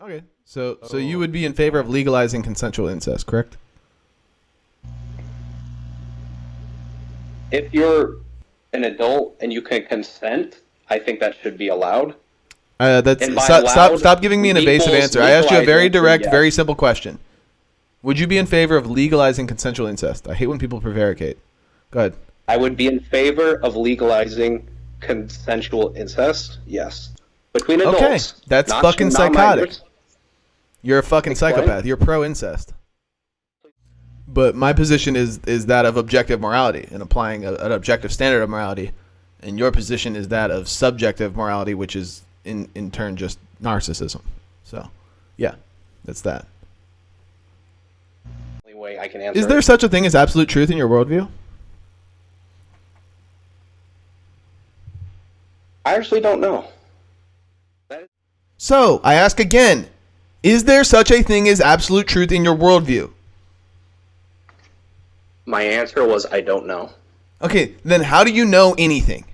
Okay. So you would be in favor of legalizing consensual incest, correct? If you're an adult and you can consent, I think that should be allowed. Stop giving me an evasive answer. I asked you a very direct, yes. very simple question. Would you be in favor of legalizing consensual incest? I hate when people prevaricate. Go ahead. I would be in favor of legalizing consensual incest. Yes, between adults. Okay, that's fucking psychotic. You're a fucking psychopath. You're pro-incest. But my position is that of objective morality and applying an objective standard of morality, and your position is that of subjective morality, which is in turn just narcissism. So, yeah, that's that. The only way I can answer. Is there such a thing as absolute truth in your worldview? I actually don't know. So, I ask again, is there such a thing as absolute truth in your worldview? My answer was I don't know. Okay, then how do you know anything?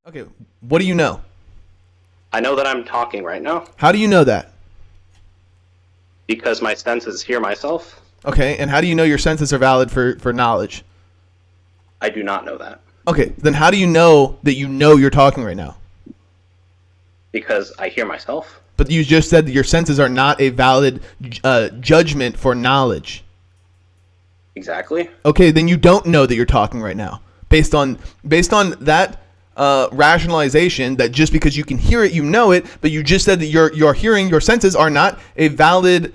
Okay, what do you know? I know that I'm talking right now How do you know that? because my senses hear myself. Okay, and how do you know your senses are valid for knowledge? I do not know that Okay, then how do you know that you know you're talking right now? because I hear myself. But you just said that your senses are not a valid judgment for knowledge. Exactly. Okay, then you don't know that you're talking right now. Based on that rationalization that just because you can hear it, you know it, but you just said that your hearing, your senses are not a valid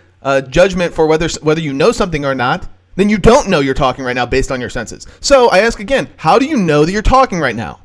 judgment for whether you know something or not, then you don't know you're talking right now based on your senses. So I ask again, how do you know that you're talking right now?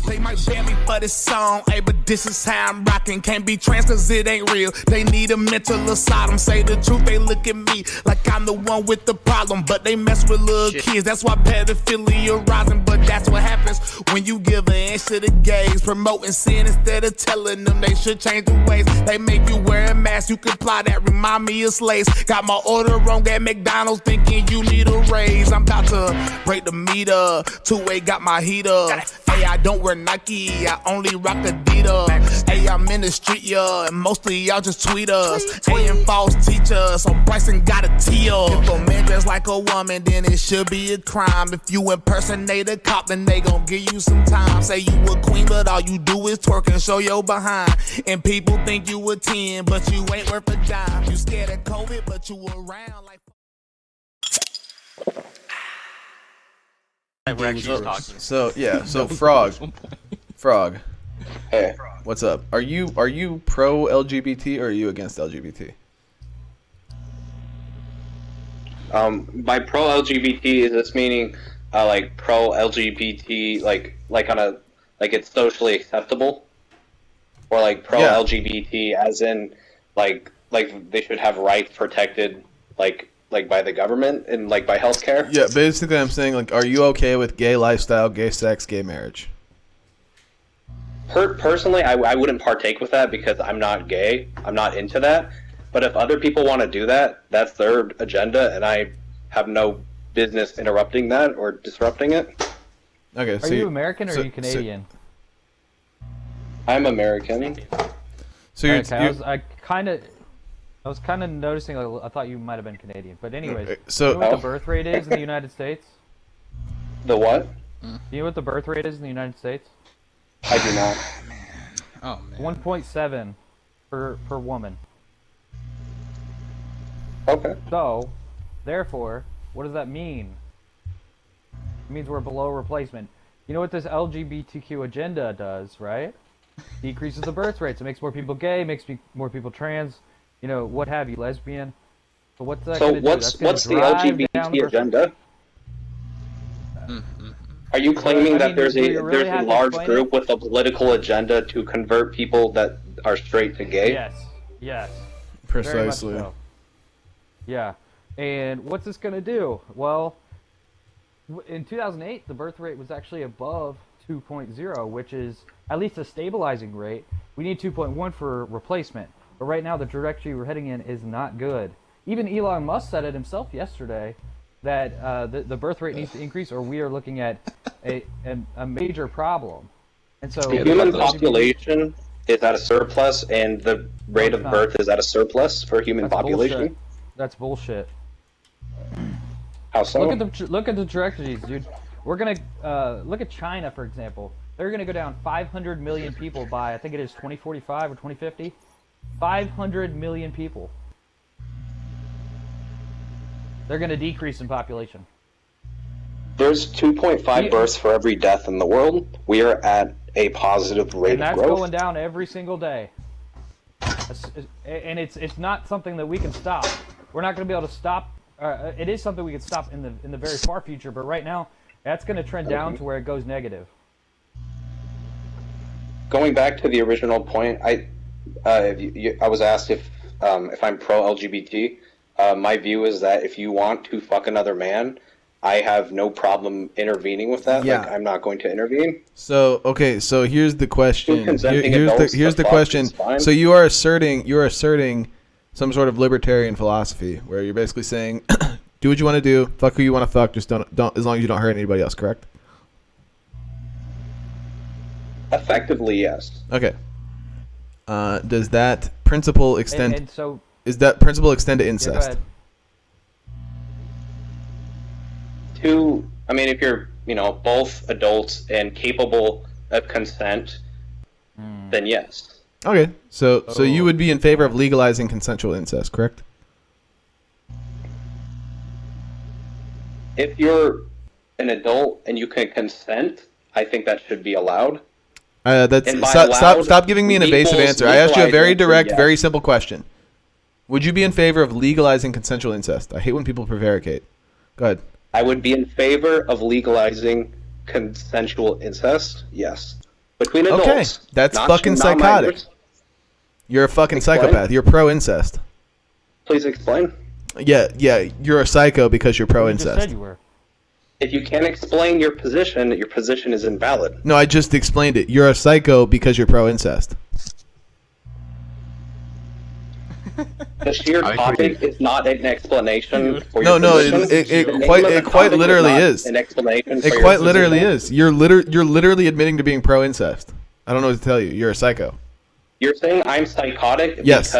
They might ban me for this song, but this is how I'm rocking. Can't be trans cause it ain't real. They need a mental asylum. Say the truth, they look at me like I'm the one with the problem. But they mess with little kids, that's why pedophilia rising. But that's what happens when you give an inch to the gays. Promoting sin instead of telling them they should change the ways. They make you wear a mask, you comply, that remind me of slaves. Got my order wrong at McDonald's, thinking you need a raise. I'm about to break the meter, two-way got my heater. Hey, I don't wear Nike, I only rock Adidas. Hey, I'm in the street, yeah, and mostly y'all just tweet us. Hey, and false teachers, so Bryson got a teal. If a man dressed like a woman, then it should be a crime. If you impersonate a cop, then they gon' give you some time. Say you a queen, but all you do is twerk and show your behind. And people think you a 10, but you ain't worth a dime. You scared of COVID, but you around like... We're actually talking. So Frog. Hey. What's up? Are you pro LGBT or are you against LGBT? By pro LGBT, is this meaning like pro LGBT, like on a like it's socially acceptable, or like pro LGBT as in like they should have rights protected like by the government and like by healthcare? Yeah, basically I'm saying like, are you okay with gay lifestyle, gay sex, gay marriage? Personally, I wouldn't partake with that because I'm not gay. I'm not into that. But if other people want to do that, that's their agenda, and I have no business interrupting that or disrupting it. Okay. Are you American or are you Canadian? I'm American. So you're, okay, I was kind of noticing. I thought you might have been Canadian, but anyways. So you know what the birth rate is in the United States? The what? Do you know what the birth rate is in the United States? I do not. Oh man. 1.7 per woman. Okay. So, therefore, what does that mean? It means we're below replacement. You know what this LGBTQ agenda does, right? Decreases the birth rates. It makes more people gay, makes more people trans, you know, what have you, lesbian. So what's that going to do? What's the LGBT agenda? Are you claiming that there's a large group with a political agenda to convert people that are straight to gay? Yes. Precisely. Very much so. Yeah. And what's this going to do? Well, in 2008, the birth rate was actually above 2.0, which is at least a stabilizing rate. We need 2.1 for replacement. But right now, the trajectory we're heading in is not good. Even Elon Musk said it himself yesterday that the birth rate needs to increase, or we are looking at a major problem. And so The human population is at a surplus, and the rate of birth is at a surplus for human population. Bullshit. That's bullshit. How so? Look at the trajectories, dude. We're gonna look at China, for example. They're gonna go down 500 million people by, I think it is 2045 or 2050. 500 million people. They're gonna decrease in population. There's 2.5 births for every death in the world. We are at a positive rate And that's of growth. going down every single day. And it's not something that we can stop. We're not going to be able to stop. It is something we can stop in the very far future, but right now, that's going to trend down to where it goes negative. Going back to the original point, I was asked if I'm pro-LGBT. My view is that if you want to fuck another man, I have no problem intervening with that. Yeah. Like, I'm not going to intervene. So okay, so here's the question. Consenting Here's adults, the fuck question. is fine. So you're asserting some sort of libertarian philosophy where you're basically saying, do what you want to do, fuck who you want to fuck, just don't as long as you don't hurt anybody else. Correct? Effectively, yes. Okay. Does that principle extend? And so, Is that principle extend to yeah, go incest? ahead. I mean, if you're, both adults and capable of consent, then yes. Okay, so you would be in favor of legalizing consensual incest, correct? If you're an adult and you can consent, I think that should be allowed. That's And by stop giving me an evasive equals answer. I asked you a very legalizing, direct, yes. very simple question. Would you be in favor of legalizing consensual incest? I hate when people prevaricate. Go ahead. I would be in favor of legalizing consensual incest, yes. Between adults. Okay, that's not fucking psychotic. non-minors. You're a fucking Explain. psychopath. You're pro-incest. Please explain. Yeah, you're a psycho because you're You just pro-incest. said you were. If you can't explain your position is invalid. No, I just explained it. You're a psycho because you're pro-incest. The sheer topic is not an explanation for No, your no, position. it The name quite of the quite topic literally not is. an explanation for It your quite literally position. is. You're literally admitting to being pro-incest. I don't know what to tell you. You're a psycho You're saying I'm psychotic Yes.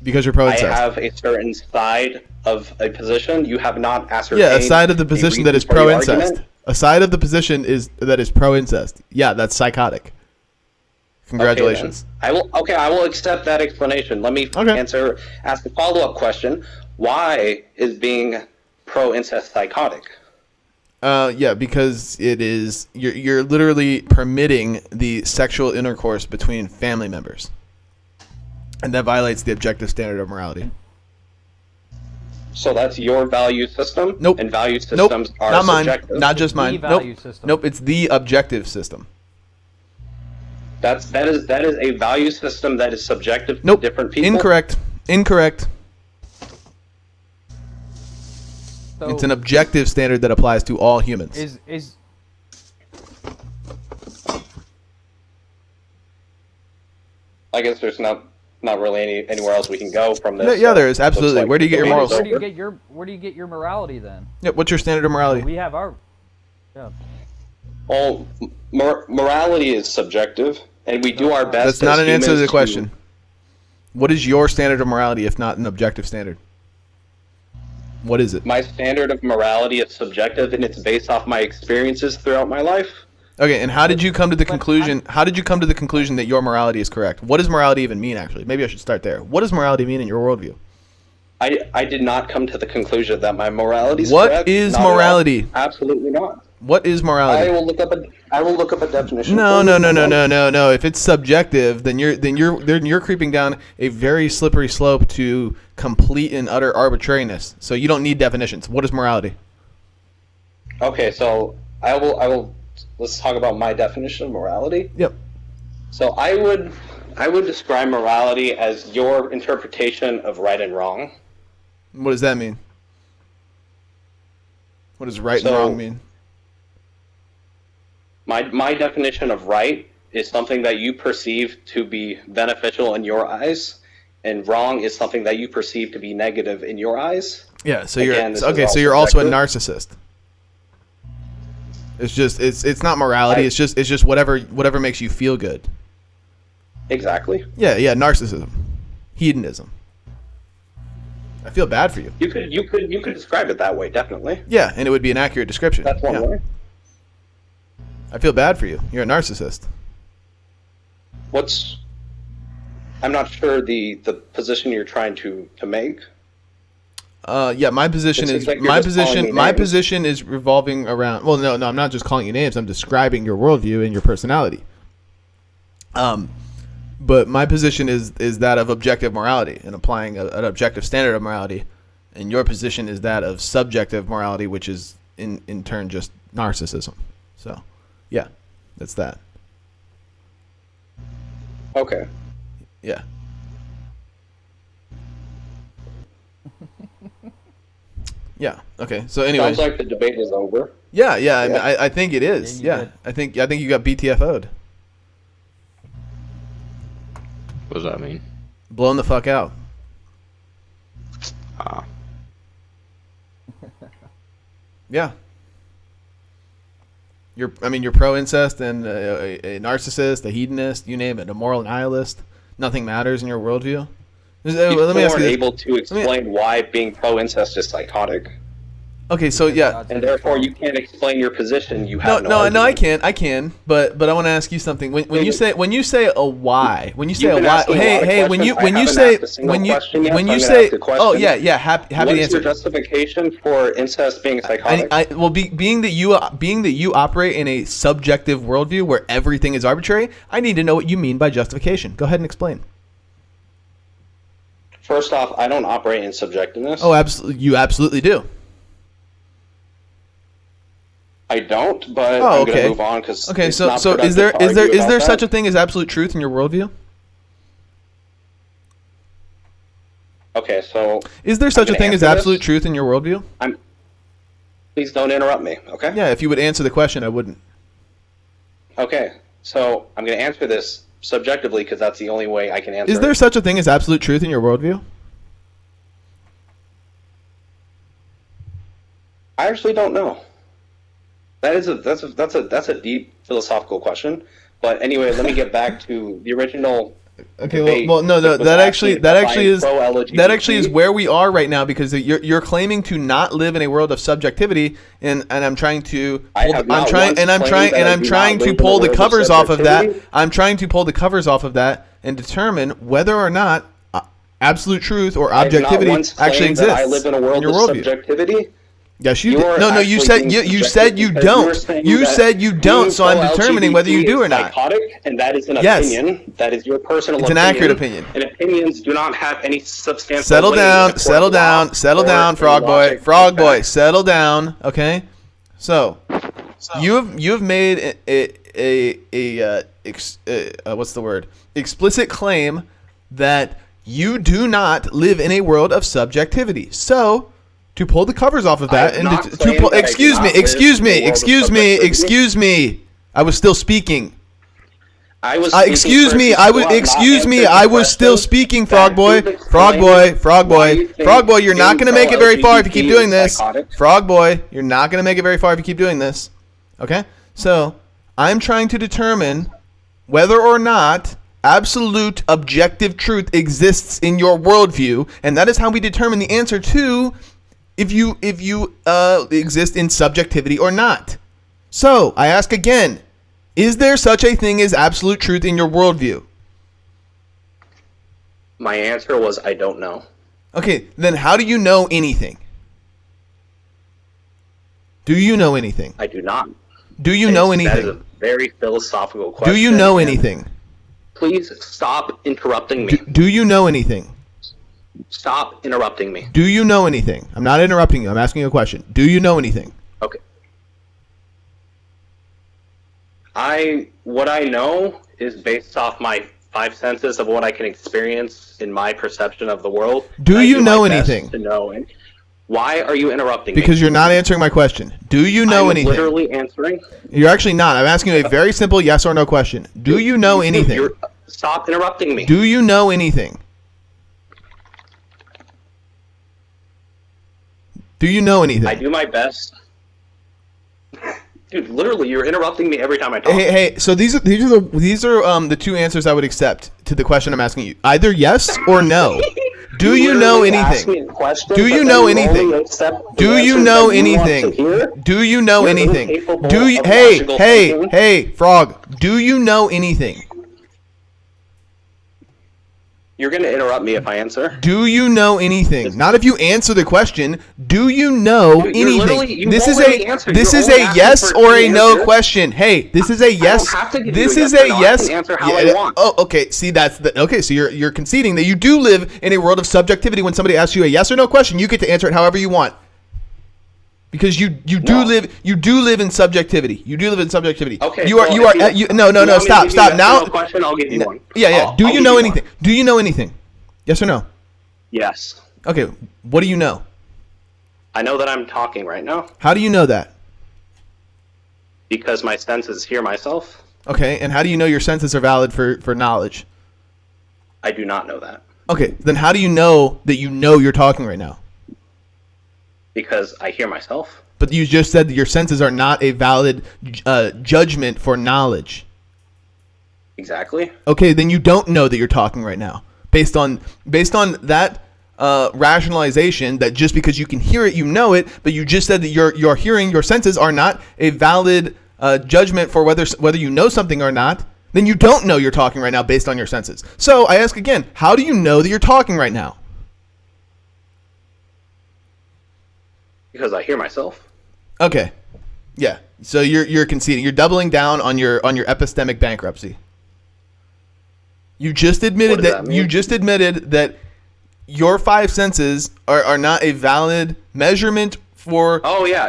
because you're I pro-incest. have a certain side of a position. You have not ascertained. Yeah, a side of the position that is reason for your pro-incest. argument. A side of the position that is pro-incest. Yeah, that's psychotic. Congratulations. Okay, I will accept that explanation. Let me Okay. ask a follow-up question. Why is being pro-incest psychotic? Yeah, because it is you're literally permitting the sexual intercourse between family members, and that violates the objective standard of morality. So that's your value system? Nope. And value Nope. systems are Not mine. subjective? Not just The mine. value Nope. system. Nope. It's the objective system. That is a value system that is subjective Nope. to different people? Incorrect. So It's an objective standard that applies to all humans. is I guess there's not really anywhere else we can go from this. Yeah, there is, absolutely. Looks like Where do you get your the morals? debate's over. where do you get your morality then? Yeah, what's your standard of morality? We have our Well, morality is subjective, and we do our best. That's not as an answer to the humans question. What is your standard of morality if not an objective standard? What is it? My standard of morality is subjective, and it's based off my experiences throughout my life. Okay, and how did you come to the conclusion? How did you come to the conclusion that your morality is correct? What does morality even mean? Actually, maybe I should start there. What does morality mean in your worldview? I did not come to the conclusion that my morality is What correct. is Not at all. morality? Absolutely not. What is I morality? will look up a definition. No. for you. No. If it's subjective, then you're creeping down a very slippery slope to complete and utter arbitrariness. So you don't need definitions. What is morality? Okay, so I will. Let's talk about my definition of morality. Yep. So I would describe morality as your interpretation of right and wrong. What does that mean? What does right and So- wrong mean? My definition of right is something that you perceive to be beneficial in your eyes, and wrong is something that you perceive to be negative in your eyes. Yeah. So Again, this is okay. all So you're also a subjective. narcissist. It's just it's not morality. It's just whatever makes you feel good. Exactly. Yeah, narcissism, hedonism. I feel bad for you. You could describe it that way, definitely. Yeah, and it would be an accurate description. That's one way. I feel bad for you. You're a narcissist. I'm not sure the position you're trying to make. Yeah, my position is my position is revolving around. Well, no, I'm not just calling you names. I'm describing your worldview and your personality. But my position is that of objective morality and applying an objective standard of morality, and your position is that of subjective morality, which is in turn just narcissism. So, yeah, that's that. Okay. Yeah. Yeah. Okay. So anyway, sounds like the debate is over. Yeah. I think it is. Yeah. I think you got BTFO'd. What does that mean? Blown the fuck out. Yeah. You're pro-incest and a narcissist, a hedonist, you name it, a moral nihilist. Nothing matters in your worldview. Let me ask you this. Able to explain why being pro-incest is psychotic. Okay, so yeah, and therefore you can't explain your position. You have no, I can, but I want to ask you something. When you say a why, when you say a why, when you say, oh yeah, happy to answer. What's your justification for incest being psychotic? Being that you operate in a subjective worldview where everything is arbitrary, I need to know what you mean by justification. Go ahead and explain. First off, I don't operate in subjectiveness. Oh, absolutely, you absolutely do. I don't, but I'm going to move on because so is there such a thing as absolute truth in your worldview? Okay, so is there such a thing as absolute truth in your worldview? Please don't interrupt me, okay? Yeah, if you would answer the question, I wouldn't. Okay, so I'm going to answer this subjectively because that's the only way I can answer. Is there such a thing as absolute truth in your worldview? I actually don't know. That's a deep philosophical question. But anyway, let me get back to the original. Okay, well, no, that actually is where we are right now, because you're claiming to not live in a world of subjectivity, and I'm trying to pull the covers off of that. I'm trying to pull the covers off of that and determine whether or not absolute truth or objectivity actually exists. I live in a world of subjectivity. Yes, you did. No, you said you don't. You said you don't, so I'm determining whether you do or not. Psychotic, and that is an opinion. That is your personal opinion. It's an accurate opinion. And opinions do not have any substantial. Settle down, frogboy. Frogboy, settle down. Okay. So you've made a what's the word? Explicit claim that you do not live in a world of subjectivity. So, to pull the covers off of that, excuse me. I was still speaking. I was still speaking, Frogboy. Frogboy, you're not going to make it very far if you keep doing this. Frogboy, you're not going to make it very far if you keep doing this. Okay? So, I'm trying to determine whether or not absolute objective truth exists in your worldview, and that is how we determine the answer to if you exist in subjectivity or not. So, I ask again, is there such a thing as absolute truth in your worldview? My answer was I don't know. Okay, then how do you know anything? Do you know anything? I do not. Do you know anything? That is a very philosophical question. Do you know anything? Please stop interrupting me. Do you know anything? Stop interrupting me. Do you know anything? I'm not interrupting you. I'm asking you a question. Do you know anything? Okay. What I know is based off my five senses of what I can experience in my perception of the world. Do you know anything? To know it. Why are you interrupting me? Because you're not answering my question. Do you know anything? I'm literally answering. You're actually not. I'm asking you a very simple yes or no question. Do you know anything? Stop interrupting me. Do you know anything? Do you know anything? I do my best. Dude, literally, you're interrupting me every time I talk. Hey. So these are the two answers I would accept to the question I'm asking you. Either yes or no. Do you know anything? Do you know anything? Do you know anything? Do you know anything? Do you? Hey, Frog. Do you know anything? You're going to interrupt me if I answer. Do you know anything? Not if you answer the question. Do you know anything? This is a yes or a no question. Hey, this is a yes. This is a yes. Oh, okay. See, okay. So you're conceding that you do live in a world of subjectivity. When somebody asks you a yes or no question, you get to answer it however you want. Because you do live in subjectivity. You do live in subjectivity. Okay. No. Stop. Now. Question, I'll give you one. Yeah. Do you know anything? Do you know anything? Yes or no? Yes. Okay. What do you know? I know that I'm talking right now. How do you know that? Because my senses hear myself. Okay. And how do you know your senses are valid for knowledge? I do not know that. Okay. Then how do you know that you're talking right now? Because I hear myself. But you just said that your senses are not a valid judgment for knowledge. Exactly. Okay, then you don't know that you're talking right now. Based on that rationalization that just because you can hear it, you know it, but you just said that your hearing, your senses are not a valid judgment for whether you know something or not, then you don't know you're talking right now based on your senses. So I ask again, how do you know that you're talking right now? Because I hear myself. Okay. Yeah. So you're conceding. You're doubling down on your epistemic bankruptcy. You just admitted that your five senses are not a valid measurement for. Oh yeah.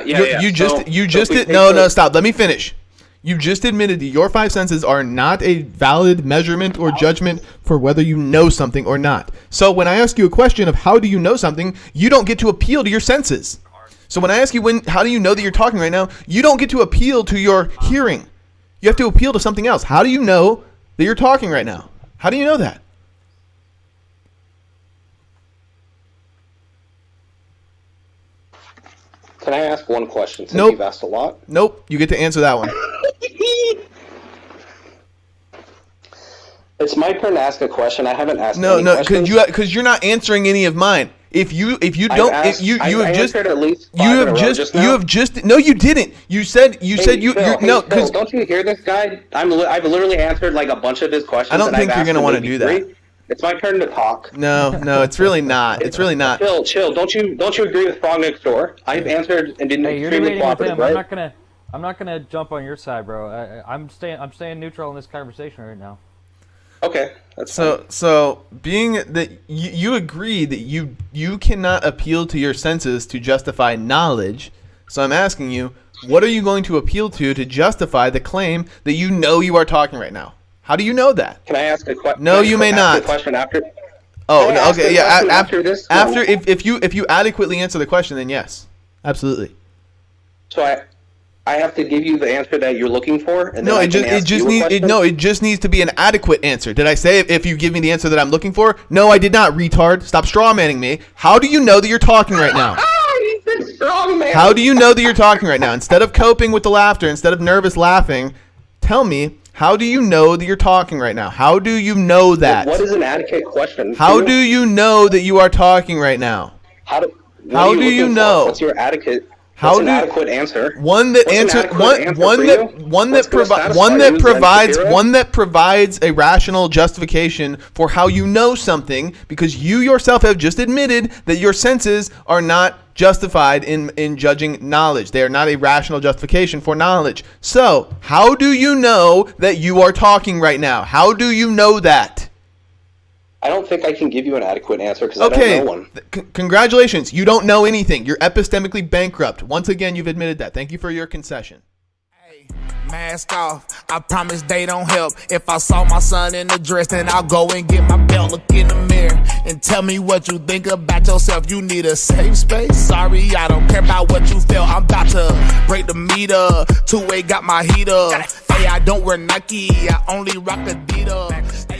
Stop. Let me finish. You just admitted that your five senses are not a valid measurement or judgment for whether you know something or not. So when I ask you a question of how do you know something, you don't get to appeal to your senses. So when I ask you how do you know that you're talking right now, you don't get to appeal to your hearing. You have to appeal to something else. How do you know that you're talking right now? How do you know that? Can I ask one question since Nope. you've asked a lot? Nope. You get to answer that one. It's my turn to ask a question. I haven't asked any questions. because you're not answering any of mine. If you don't, no, you didn't. You said don't you hear this guy? I've literally answered like a bunch of his questions. I don't think you're gonna want to do that. It's my turn to talk. No, it's really not. It's really not. Chill. Don't you agree with Frog next door? I've answered and been extremely cooperative, right? I'm not gonna jump on your side, bro. I'm staying neutral in this conversation right now. Okay, that's fine. So being that you agree that you cannot appeal to your senses to justify knowledge, so I'm asking you, what are you going to appeal to justify the claim that you know you are talking right now? How do you know that? Can I ask a question? No, you may not. Question after. Oh, no, okay, yeah. After this. If you adequately answer the question, then yes, absolutely. So I have to give you the answer that you're looking for, and no, it just needs to be an adequate answer. Did I say if you give me the answer that I'm looking for? No, I did not, retard. Stop strawmanning me. How do you know that you're talking right now? How do you know that you're talking right now? Instead of coping with the laughter, instead of nervous laughing, tell me, how do you know that you're talking right now? How do you know that? What is an adequate question? How do you know that you are talking right now? How do you know? What's your adequate? What's an adequate answer? One that provides a rational justification for how you know something, because you yourself have just admitted that your senses are not justified in judging knowledge. They are not a rational justification for knowledge. So, how do you know that you are talking right now? How do you know that? I don't think I can give you an adequate answer because I don't know one. Congratulations. You don't know anything. You're epistemically bankrupt. Once again, you've admitted that. Thank you for your concession. Hey, mask off. I promise they don't help. If I saw my son in the dress, then I'll go and get my belt, look in the mirror, and tell me what you think about yourself. You need a safe space? Sorry, I don't care about what you feel. I'm about to break the meter. Two-way got my heat up. Hey, I don't wear Nike. I only rock Adidas.